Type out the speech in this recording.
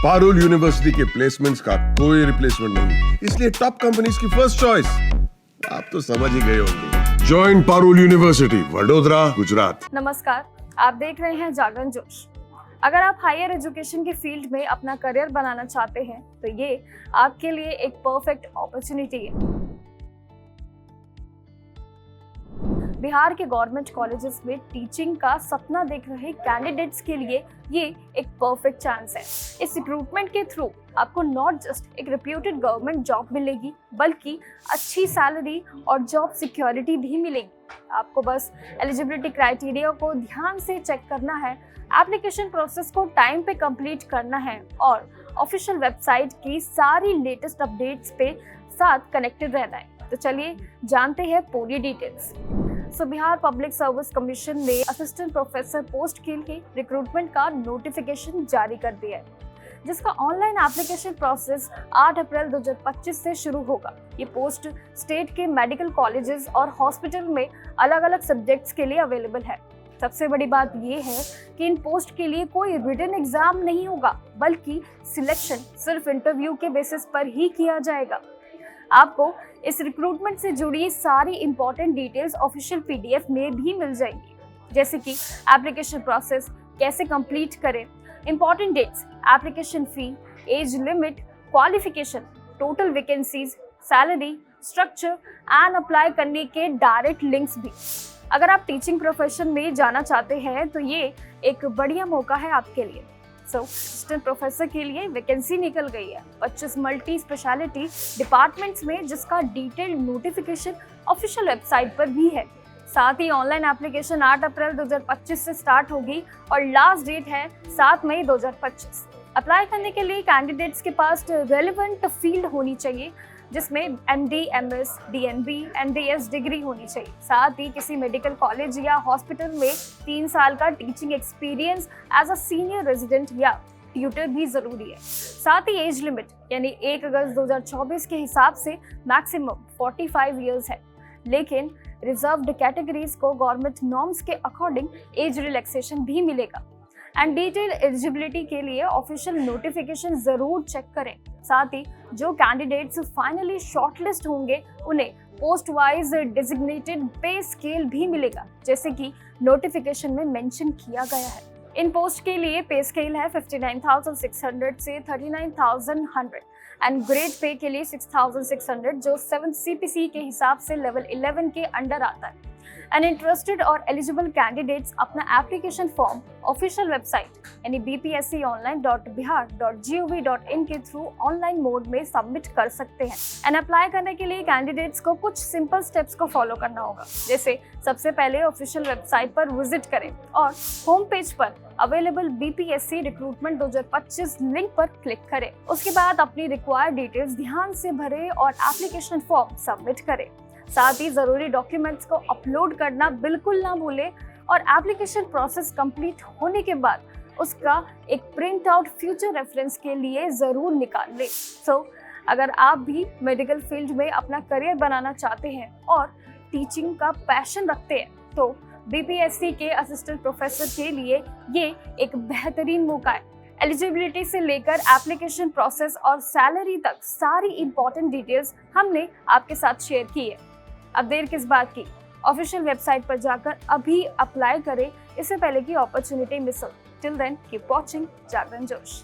Parul university के placements का कोई रिप्लेसमेंट नहीं, इसलिए टॉप कंपनीज की फर्स्ट चॉइस। आप तो समझ ही गए होंगे। Join Parul university, Vadodara, Gujarat. नमस्कार, आप देख रहे हैं जागरण जोश। अगर आप हायर एजुकेशन के फील्ड में अपना करियर बनाना चाहते हैं तो ये आपके लिए एक परफेक्ट अपॉर्चुनिटी है। बिहार के गवर्नमेंट कॉलेजेस में टीचिंग का सपना देख रहे कैंडिडेट्स के लिए ये एक परफेक्ट चांस है। इस रिक्रूटमेंट के थ्रू आपको नॉट जस्ट एक रेप्यूटेड गवर्नमेंट जॉब मिलेगी, बल्कि अच्छी सैलरी और जॉब सिक्योरिटी भी मिलेगी। आपको बस एलिजिबिलिटी क्राइटेरिया को ध्यान से चेक करना है, एप्लीकेशन प्रोसेस को टाइम पे कंप्लीट करना है और ऑफिशियल वेबसाइट की सारी लेटेस्ट अपडेट्स पे साथ कनेक्टेड रहना है। तो चलिए जानते हैं पूरी details. Bihar public service commission ने असिस्टेंट प्रोफेसर पोस्ट के लिए रिक्रूटमेंट का नोटिफिकेशन जारी कर दिया है, जिसका ऑनलाइन एप्लीकेशन प्रोसेस 8 अप्रैल 2025 से शुरू होगा। ये पोस्ट स्टेट के मेडिकल कॉलेजेस और हॉस्पिटल में अलग अलग सब्जेक्ट्स के लिए अवेलेबल है। सबसे बड़ी बात ये है कि इन पोस्ट के लिए कोई रिटन एग्जाम नहीं होगा, बल्कि सिलेक्शन सिर्फ इंटरव्यू के बेसिस पर ही किया जाएगा। आपको इस रिक्रूटमेंट से जुड़ी सारी इंपॉर्टेंट डिटेल्स ऑफिशियल पीडीएफ में भी मिल जाएंगी, जैसे कि एप्लीकेशन प्रोसेस कैसे कंप्लीट करें, important dates, application fee, age limit, qualification, total vacancies, salary structure and apply करने के डायरेक्ट लिंक्स भी। अगर आप टीचिंग प्रोफेशन में जाना चाहते हैं तो ये एक बढ़िया मौका है आपके लिए। असिस्टेंट प्रोफेसर के लिए वैकेंसी निकल गई है 25 मल्टी स्पेशलिटी डिपार्टमेंट्स में, जिसका डिटेल्ड नोटिफिकेशन ऑफिशियल वेबसाइट पर भी है। साथ ही ऑनलाइन एप्लीकेशन 8 अप्रैल 2025 से स्टार्ट होगी और लास्ट डेट है 7 मई 2025। अप्लाई करने के लिए कैंडिडेट्स के पास रेलेवेंट फील्ड होनी चाहिए, जिसमें MD, MS, DNB, NDS degree होनी चाहिए। साथ ही किसी मेडिकल कॉलेज या हॉस्पिटल में 3 साल का teaching experience as a senior resident या ट्यूटर भी जरूरी है। साथ ही एज लिमिट यानी 1 अगस्त 2024 के हिसाब से मैक्सिमम 45 ईयर्स है, लेकिन रिजर्व्ड कैटेगरीज को गवर्नमेंट नॉर्म्स के अकॉर्डिंग एज रिलैक्सेशन भी मिलेगा। एंड डिटेल एलिजिबिलिटी के लिए ऑफिशियल नोटिफिकेशन जरूर चेक करें। साथ ही जो कैंडिडेट्स फाइनली शॉर्टलिस्ट होंगे उन्हें पोस्ट वाइज डेजिग्नेटेड पे स्केल भी मिलेगा, जैसे कि नोटिफिकेशन में मेंशन किया गया है। इन पोस्ट के लिए पे स्केल है 59,600 से 39,100 एंड ग्रेड पे के लिए 6,600, जो 7 CPC के हिसाब से लेवल 11 के अंडर आता है। एंड इंटरेस्टेड और एलिजिबल कैंडिडेट्स अपना एप्लीकेशन फॉर्म ऑफिशियल वेबसाइट यानी bpsc.bihar.gov.in के थ्रू ऑनलाइन मोड में सबमिट कर सकते हैं। एंड अप्लाई करने के लिए कैंडिडेट्स को कुछ सिंपल स्टेप्स को फॉलो करना होगा, जैसे सबसे पहले ऑफिशियल वेबसाइट पर विजिट करें और होम पेज पर अवेलेबल बीपीएससी रिक्रूटमेंट 2025 लिंक पर क्लिक करें। उसके बाद अपनी रिक्वायर्ड डिटेल्स ध्यान से भरें और एप्लीकेशन फॉर्म सबमिट करें। साथ ही जरूरी डॉक्यूमेंट्स को अपलोड करना बिल्कुल ना भूलें और एप्लीकेशन प्रोसेस कंप्लीट होने के बाद उसका एक प्रिंट आउट फ्यूचर रेफरेंस के लिए जरूर निकाल लें। अगर आप भी मेडिकल फील्ड में अपना करियर बनाना चाहते हैं और टीचिंग का पैशन रखते हैं तो बीपीएससी के असिस्टेंट प्रोफेसर के लिए ये एक बेहतरीन मौका है। एलिजिबिलिटी से लेकर एप्लीकेशन प्रोसेस और सैलरी तक सारी इंपॉर्टेंट डिटेल्स हमने आपके साथ शेयर की है। अब देर किस बात की, ऑफिशियल वेबसाइट पर जाकर अभी अप्लाई करें, इससे पहले की अपॉर्चुनिटी मिस हो। टिल देन कीप वॉचिंग जागरण जोश।